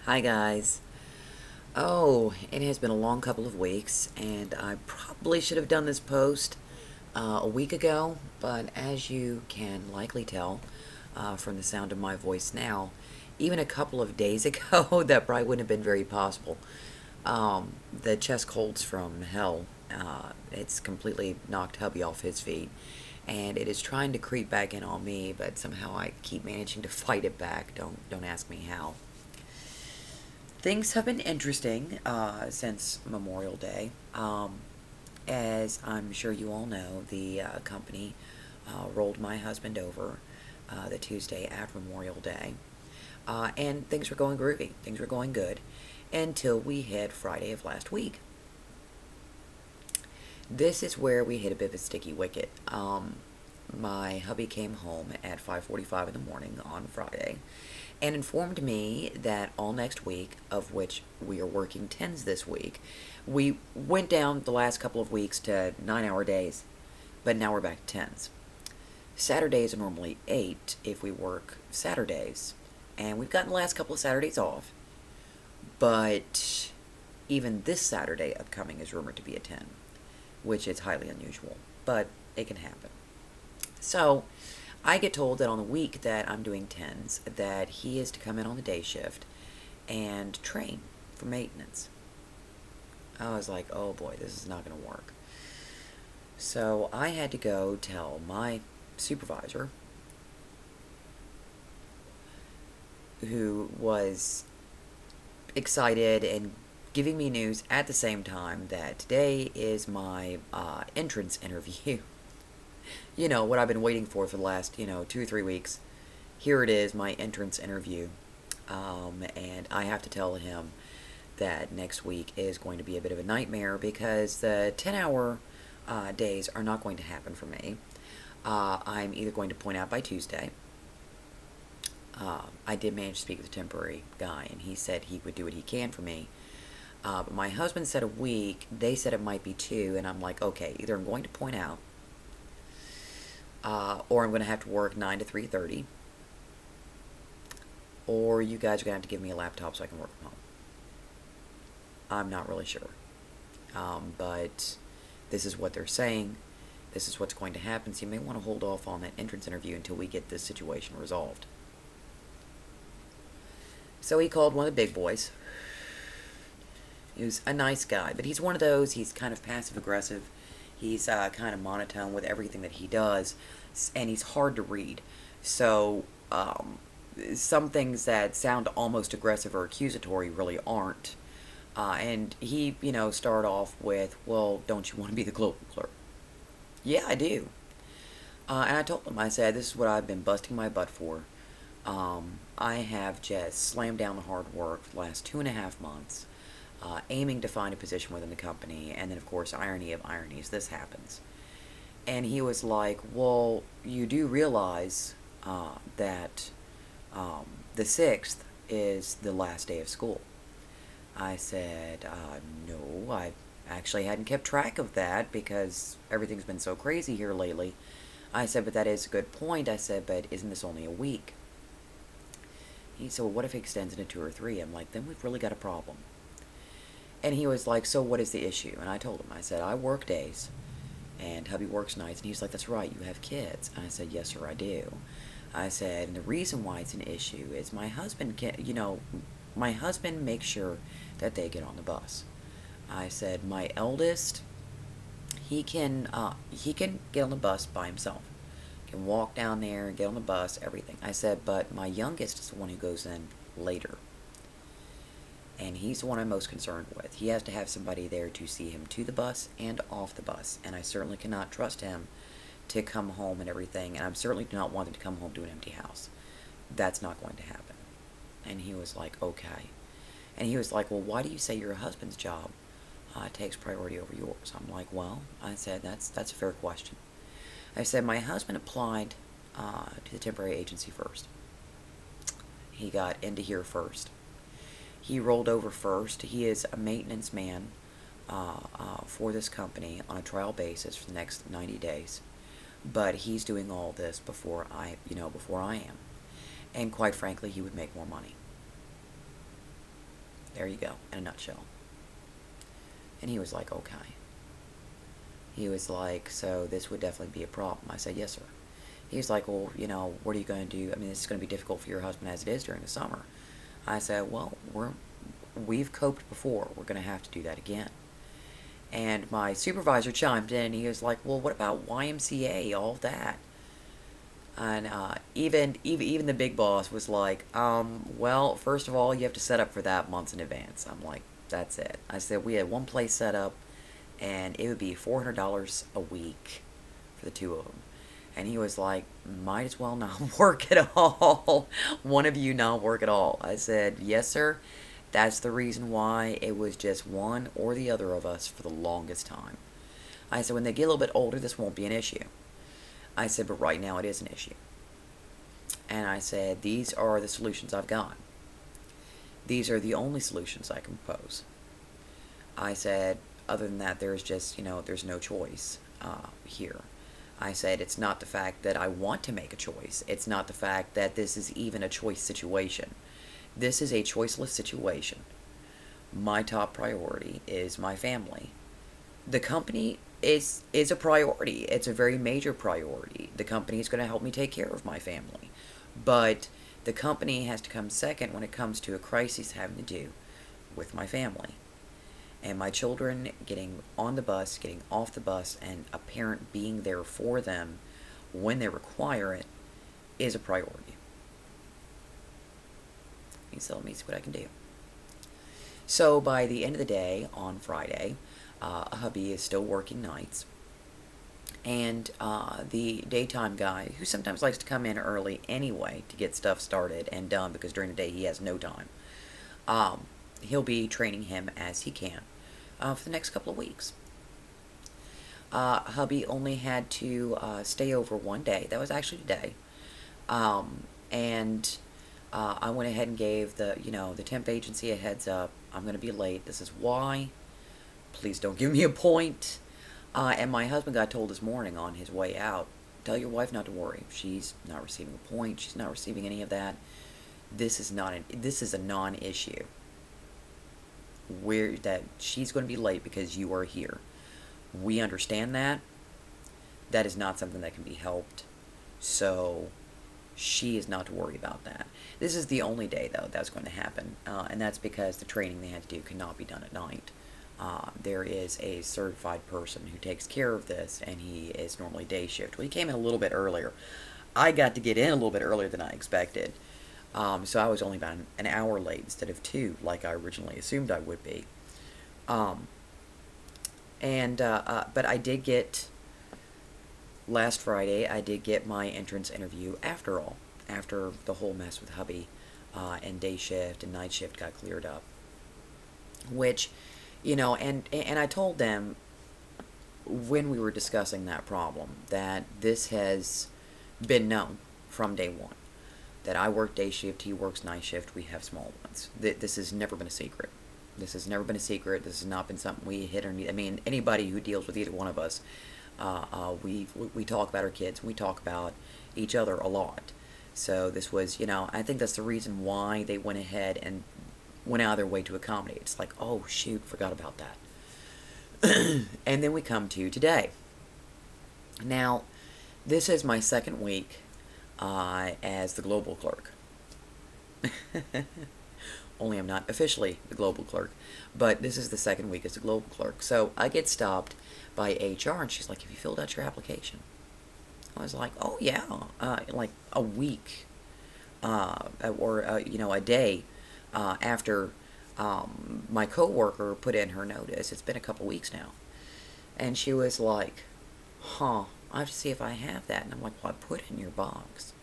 Hi guys. Oh, it has been a long couple of weeks, and I probably should have done this post a week ago, but as you can likely tell from the sound of my voice now, even a couple of days ago, that probably wouldn't have been very possible. The chest colds from hell, it's completely knocked hubby off his feet, and it is trying to creep back in on me, but somehow I keep managing to fight it back. Don't ask me how. Things have been interesting since Memorial Day. As I'm sure you all know, the company rolled my husband over the Tuesday after Memorial Day. And things were going groovy. Things were going good until we hit Friday of last week. This is where we hit a bit of a sticky wicket. My hubby came home at 5:45 in the morning on Friday and informed me that all next week, of which we are working 10s this week, we went down the last couple of weeks to 9-hour days, but now we're back to 10s. Saturdays are normally 8 if we work Saturdays, and we've gotten the last couple of Saturdays off, but even this Saturday upcoming is rumored to be a 10, which is highly unusual, but it can happen. So, I get told that on the week that I'm doing 10s, that he is to come in on the day shift and train for maintenance. I was like, oh boy, this is not going to work. So, I had to go tell my supervisor, who was excited and giving me news at the same time, that today is my entrance interview. You know, what I've been waiting for the last, 2 or 3 weeks. Here it is, my entrance interview. And I have to tell him that next week is going to be a bit of a nightmare because the 10-hour days are not going to happen for me. I'm either going to point out by Tuesday. I did manage to speak with a temporary guy, and he said he would do what he can for me. But my husband said a week. They said it might be 2, and I'm like, okay, either I'm going to point out, or I'm going to have to work 9 to 3:30, or you guys are going to have to give me a laptop so I can work from home. I'm not really sure. But this is what they're saying. This is what's going to happen, so you may want to hold off on that entrance interview until we get this situation resolved. So he called one of the big boys. He was a nice guy, but he's one of those, he's kind of passive-aggressive. He's kind of monotone with everything that he does, and he's hard to read. So, some things that sound almost aggressive or accusatory really aren't. And he, started off with, well, don't you want to be the global clerk? Yeah, I do. And I told him, I said, this is what I've been busting my butt for. I have just slammed down the hard work for the last 2.5 months. Aiming to find a position within the company, and then of course, irony of ironies, this happens. And he was like, well, you do realize that the 6th is the last day of school. I said, no, I actually hadn't kept track of that because everything's been so crazy here lately. I said, but that is a good point. I said, but isn't this only a week? He said, well, what if it extends into 2 or 3? I'm like, then we've really got a problem. And he was like, so what is the issue? And I told him, I said, I work days, and hubby works nights. And he's like, that's right, you have kids. And I said, yes, sir, I do. I said, and the reason why it's an issue is my husband can, my husband makes sure that they get on the bus. I said, my eldest, he can get on the bus by himself. Can walk down there and get on the bus, everything. I said, but my youngest is the one who goes in later. And he's the one I'm most concerned with. He has to have somebody there to see him to the bus and off the bus. And I certainly cannot trust him to come home and everything. And I certainly do not want him to come home to an empty house. That's not going to happen. And he was like, okay. And he was like, well, why do you say your husband's job takes priority over yours? I'm like, well, I said, that's a fair question. I said, my husband applied to the temporary agency first. He got into here first. He rolled over first. He is a maintenance man for this company on a trial basis for the next 90 days. But he's doing all this before I am. And quite frankly, he would make more money. There you go, in a nutshell. And he was like, okay. He was like, so this would definitely be a problem. I said, yes, sir. He was like, well, you know, what are you going to do? I mean, this is going to be difficult for your husband as it is during the summer. I said, well, we've coped before. We're going to have to do that again. And my supervisor chimed in, and he was like, well, what about YMCA, all that? And even the big boss was like, well, first of all, you have to set up for that months in advance. I'm like, that's it. I said, we had one place set up, and it would be $400 a week for the two of them. And he was like, might as well not work at all. One of you not work at all. I said, yes, sir. That's the reason why it was just one or the other of us for the longest time. I said, when they get a little bit older, this won't be an issue. I said, but right now it is an issue. And I said, these are the solutions I've got. These are the only solutions I can propose. I said, other than that, there's just, you know, there's no choice here. I said, it's not the fact that I want to make a choice. It's not the fact that this is even a choice situation. This is a choiceless situation. My top priority is my family. The company is a priority. It's a very major priority. The company is going to help me take care of my family. But the company has to come second when it comes to a crisis having to do with my family. And my children getting on the bus, getting off the bus, and a parent being there for them when they require it is a priority. So let me see what I can do. So by the end of the day on Friday, hubby is still working nights. And the daytime guy, who sometimes likes to come in early anyway to get stuff started and done because during the day he has no time, he'll be training him as he can for the next couple of weeks. Hubby only had to stay over one day. That was actually today. And I went ahead and gave the temp agency a heads up. I'm going to be late. This is why. Please don't give me a point. And my husband got told this morning on his way out, tell your wife not to worry. She's not receiving a point. She's not receiving any of that. This is a non-issue. That she's going to be late because you are here. We understand that. That is not something that can be helped. So she is not to worry about that. This is the only day, though, that's going to happen. And that's because the training they had to do cannot be done at night. There is a certified person who takes care of this, and he is normally day shift. Well, he came in a little bit earlier. I got to get in a little bit earlier than I expected. So I was only about an hour late instead of 2, like I originally assumed I would be. But I did get, last Friday, I did get my entrance interview after all. After the whole mess with hubby and day shift and night shift got cleared up. Which, and I told them when we were discussing that problem that this has been known from day one. That I work day shift, he works night shift, we have small ones. This has never been a secret. This has never been a secret. This has not been something we hid underneath. I mean, anybody who deals with either one of us, we talk about our kids. We talk about each other a lot. So this was, I think that's the reason why they went ahead and went out of their way to accommodate. It's like, oh, shoot, forgot about that. And then we come to today. Now, this is my second week as the global clerk. Only I'm not officially the global clerk, but this is the second week as the global clerk. So I get stopped by HR, and she's like, have you filled out your application? I was like, oh yeah, like a week, or a day after my coworker put in her notice. It's been a couple weeks now. And she was like, huh, I have to see if I have that. And I'm like, well, I put it in your box.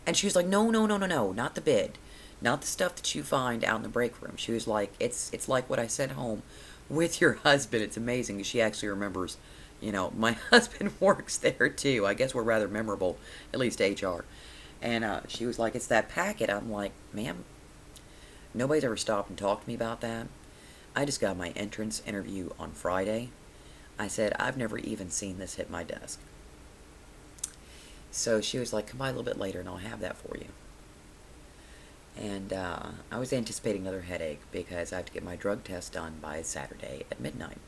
And she was like, no, not the bid. Not the stuff that you find out in the break room. She was like, it's like what I sent home with your husband. It's amazing. She actually remembers, my husband works there too. I guess we're rather memorable, at least HR. And she was like, it's that packet. I'm like, ma'am, nobody's ever stopped and talked to me about that. I just got my entrance interview on Friday. I said, I've never even seen this hit my desk. So she was like, come by a little bit later and I'll have that for you. And I was anticipating another headache because I have to get my drug test done by Saturday at midnight.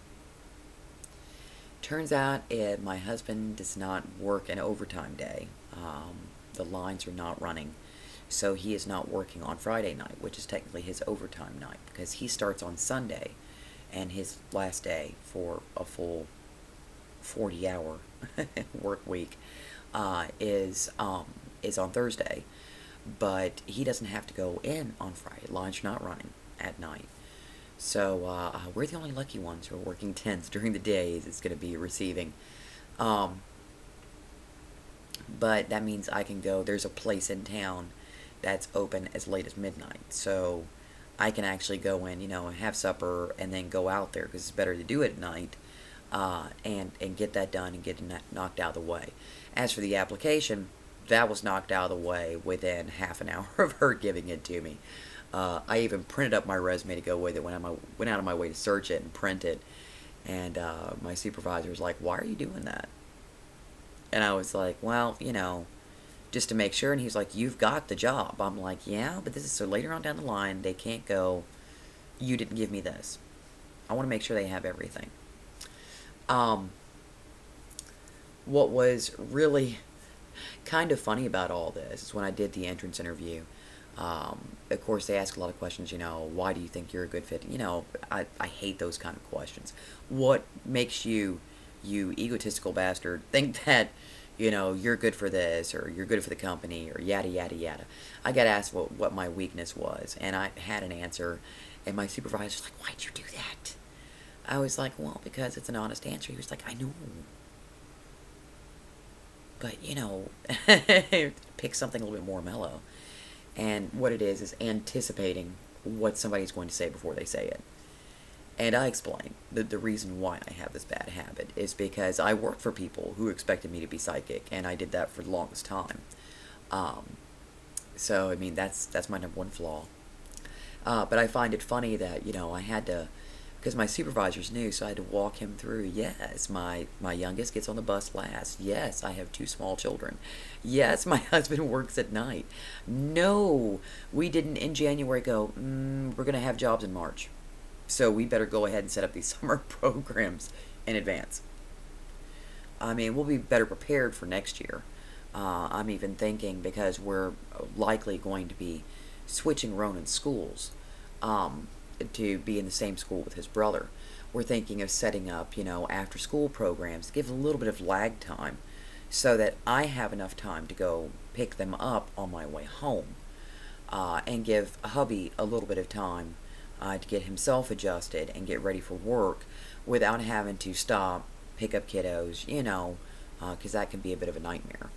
Turns out my husband does not work an overtime day. The lines are not running. So he is not working on Friday night, which is technically his overtime night, because he starts on Sunday, and his last day for a full 40-hour work week is on Thursday. But he doesn't have to go in on Friday. Lines are not running at night. So we're the only lucky ones who are working 10s during the days. It's going to be receiving. But that means I can go. There's a place in town that's open as late as midnight. So I can actually go in, have supper, and then go out there, because it's better to do it at night, and get that done and get it knocked out of the way. As for the application, that was knocked out of the way within half an hour of her giving it to me. I even printed up my resume to go with it, went out of my way to search it and print it. And my supervisor was like, "Why are you doing that?" And I was like, "Well, just to make sure." And he's like, "You've got the job." I'm like, "Yeah, but this is so later on down the line, they can't go, you didn't give me this. I want to make sure they have everything." What was really kind of funny about all this is when I did the entrance interview. Of course, they ask a lot of questions, why do you think you're a good fit? I hate those kind of questions. What makes you egotistical bastard, think that, you're good for this, or you're good for the company, or yada, yada, yada. I got asked what my weakness was, and I had an answer, and my supervisor was like, "Why'd you do that?" I was like, "Well, because it's an honest answer." He was like, "I know. But, pick something a little bit more mellow." And what it is anticipating what somebody's going to say before they say it. And I explained that the reason why I have this bad habit is because I worked for people who expected me to be psychic, and I did that for the longest time. So, I mean, that's my number one flaw. But I find it funny that, I had to, because my supervisors knew, so I had to walk him through. Yes, my youngest gets on the bus last. Yes, I have 2 small children. Yes, my husband works at night. No, we didn't in January go, we're going to have jobs in March. So we better go ahead and set up these summer programs in advance. I mean, we'll be better prepared for next year. I'm even thinking, because we're likely going to be switching Ronan's schools, to be in the same school with his brother. We're thinking of setting up, after school programs to give a little bit of lag time so that I have enough time to go pick them up on my way home, and give hubby a little bit of time to get himself adjusted and get ready for work without having to stop, pick up kiddos, because that can be a bit of a nightmare.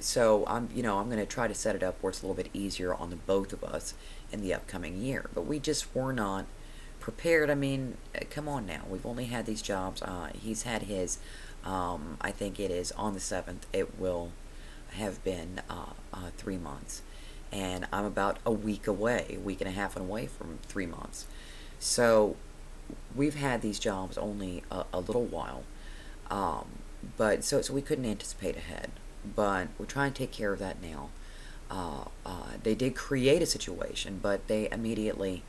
So I'm going to try to set it up where it's a little bit easier on the both of us in the upcoming year. But we just were not prepared. I mean, come on now. We've only had these jobs. He's had his, I think it is on the 7th. It will have been 3 months. And I'm about a week away, a week and a half away from 3 months. So we've had these jobs only a little while. But so we couldn't anticipate ahead. But we're trying to take care of that now. They did create a situation, but they immediately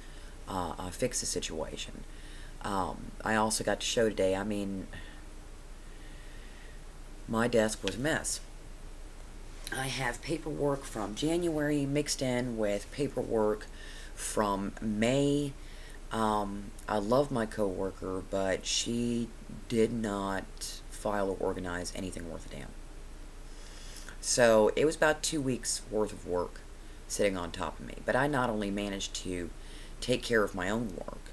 fixed the situation. I also got to show today, I mean, my desk was a mess. I have paperwork from January mixed in with paperwork from May. I love my coworker, but she did not file or organize anything worth a damn. So it was about 2 weeks worth of work sitting on top of me. But I not only managed to take care of my own work,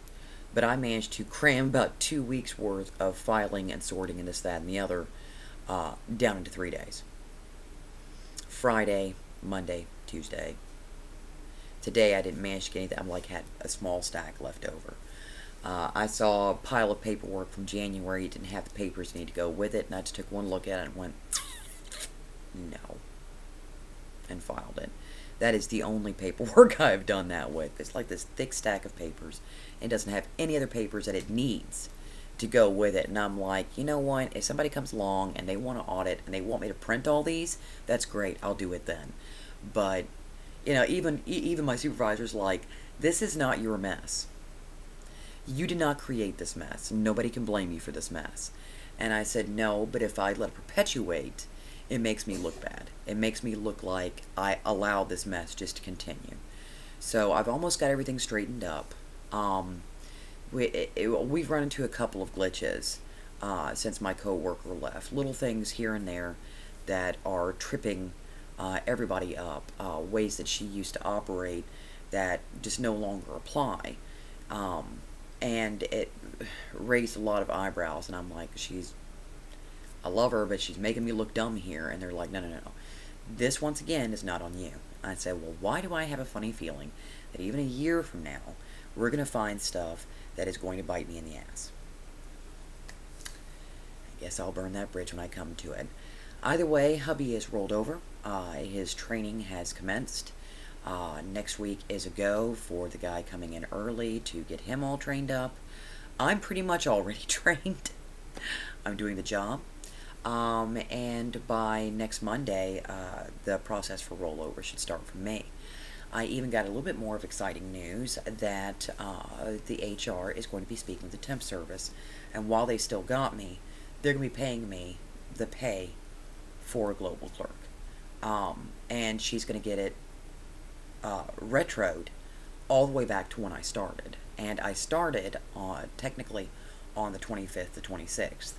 but I managed to cram about 2 weeks worth of filing and sorting and this, that, and the other down into 3 days. Friday, Monday, Tuesday. Today I didn't manage to get anything. I had a small stack left over. I saw a pile of paperwork from January. It didn't have the papers that need to go with it, and I just took one look at it and went, no, and filed it. That is the only paperwork I've done that with. It's like this thick stack of papers. It doesn't have any other papers that it needs to go with it. And I'm like, you know what? If somebody comes along and they want to audit and they want me to print all these, that's great. I'll do it then. But You know, even my supervisor's like, this is not your mess. You did not create this mess. Nobody can blame you for this mess. And I said, no, but if I let it perpetuate, it makes me look bad. It makes me look like I allowed this mess just to continue. So I've almost got everything straightened up. We've run into a couple of glitches since my coworker left. Little things here and there that are tripping everybody up. Ways that she used to operate that just no longer apply. And it raised a lot of eyebrows, and I'm like, I love her, but she's making me look dumb here. And they're like, no, no, no. This, once again, is not on you. I said, well, why do I have a funny feeling that even a year from now, we're going to find stuff that is going to bite me in the ass? I guess I'll burn that bridge when I come to it. Either way, hubby is rolled over. His training has commenced. Next week is a go for the guy coming in early to get him all trained up. I'm pretty much already trained. I'm doing the job. And by next Monday, the process for rollover should start for me. I even got a little bit more of exciting news that the HR is going to be speaking with the temp service. And while they still got me, they're going to be paying me the pay for a global clerk. And she's going to get it retroed all the way back to when I started. And I started technically on the 25th to 26th.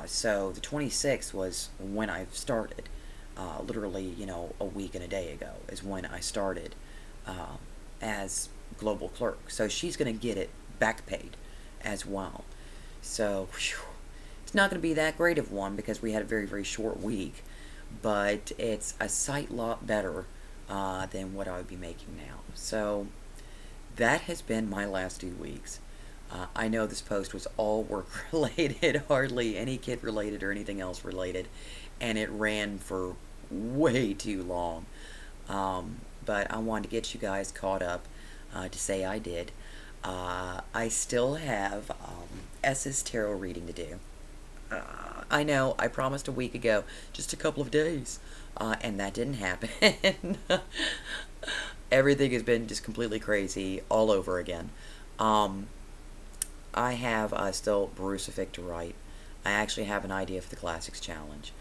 So the 26th was when I started. Literally, you know, a week and a day ago is when I started as global clerk. So she's going to get it back paid as well. So whew, it's not going to be that great of one because we had a very, very short week. But it's a sight lot better than what I would be making now. So that has been my last 2 weeks. I know this post was all work related, hardly any kid related or anything else related, and it ran for way too long. But I wanted to get you guys caught up to say I did. I still have S's tarot reading to do. I know, I promised a week ago, just a couple of days, and that didn't happen. Everything has been just completely crazy all over again. I have still Barusific to write. I actually have an idea for the Classics Challenge.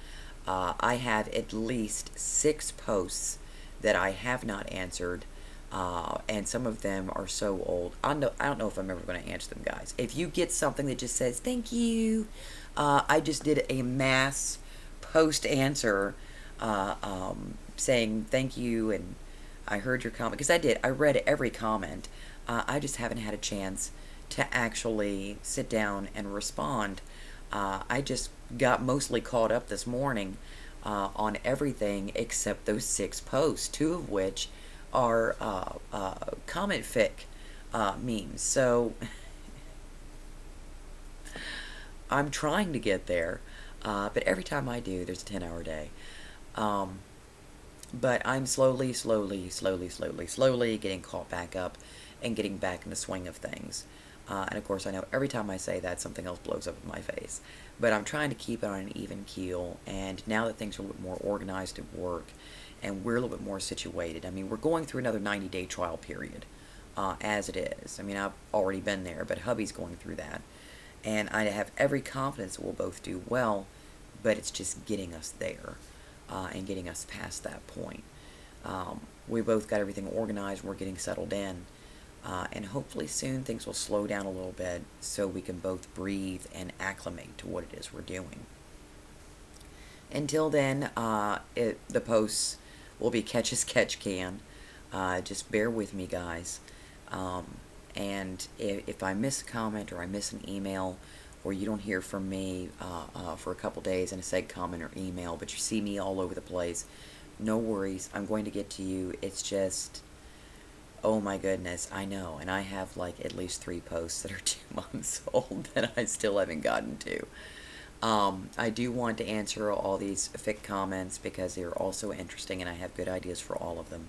I have at least 6 posts that I have not answered, and some of them are so old. I don't know if I'm ever going to answer them, guys. If you get something that just says, thank you, I just did a mass post answer saying thank you, and I heard your comment, because I did. I read every comment. I just haven't had a chance to actually sit down and respond. I just got mostly caught up this morning on everything except those 6 posts, 2 of which are comment fic memes. So I'm trying to get there, but every time I do, there's a 10-hour day. But I'm slowly getting caught back up and getting back in the swing of things. And of course, I know every time I say that, something else blows up in my face. But I'm trying to keep it on an even keel, and now that things are a little bit more organized at work, and we're a little bit more situated, I mean, we're going through another 90-day trial period, as it is. I mean, I've already been there, but hubby's going through that. And I have every confidence that we'll both do well, but it's just getting us there, and getting us past that point. We both got everything organized, we're getting settled in. And hopefully soon things will slow down a little bit so we can both breathe and acclimate to what it is we're doing. Until then, the posts will be catch as catch can. Just bear with me, guys. And if I miss a comment or I miss an email or you don't hear from me for a couple days in a said comment or email, but you see me all over the place, no worries. I'm going to get to you. It's just... oh my goodness, I know, and I have like at least 3 posts that are 2 months old that I still haven't gotten to. I do want to answer all these fic comments because they are also interesting and I have good ideas for all of them.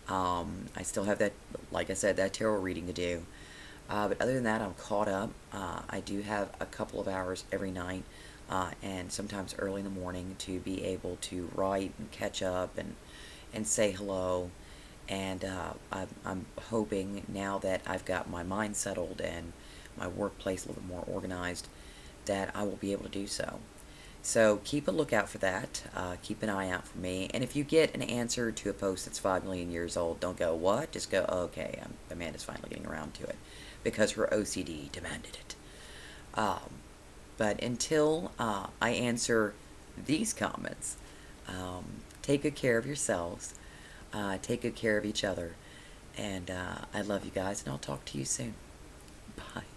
I still have that, like I said, that tarot reading to do. But other than that, I'm caught up. I do have a couple of hours every night and sometimes early in the morning to be able to write and catch up and say hello And I'm hoping now that I've got my mind settled and my workplace a little bit more organized, that I will be able to do so. So keep a lookout for that. Keep an eye out for me. And if you get an answer to a post that's 5 million years old, don't go, what? Just go, okay, Amanda's finally getting around to it, because her OCD demanded it. But until I answer these comments, take good care of yourselves. Take good care of each other. And I love you guys, and I'll talk to you soon. Bye.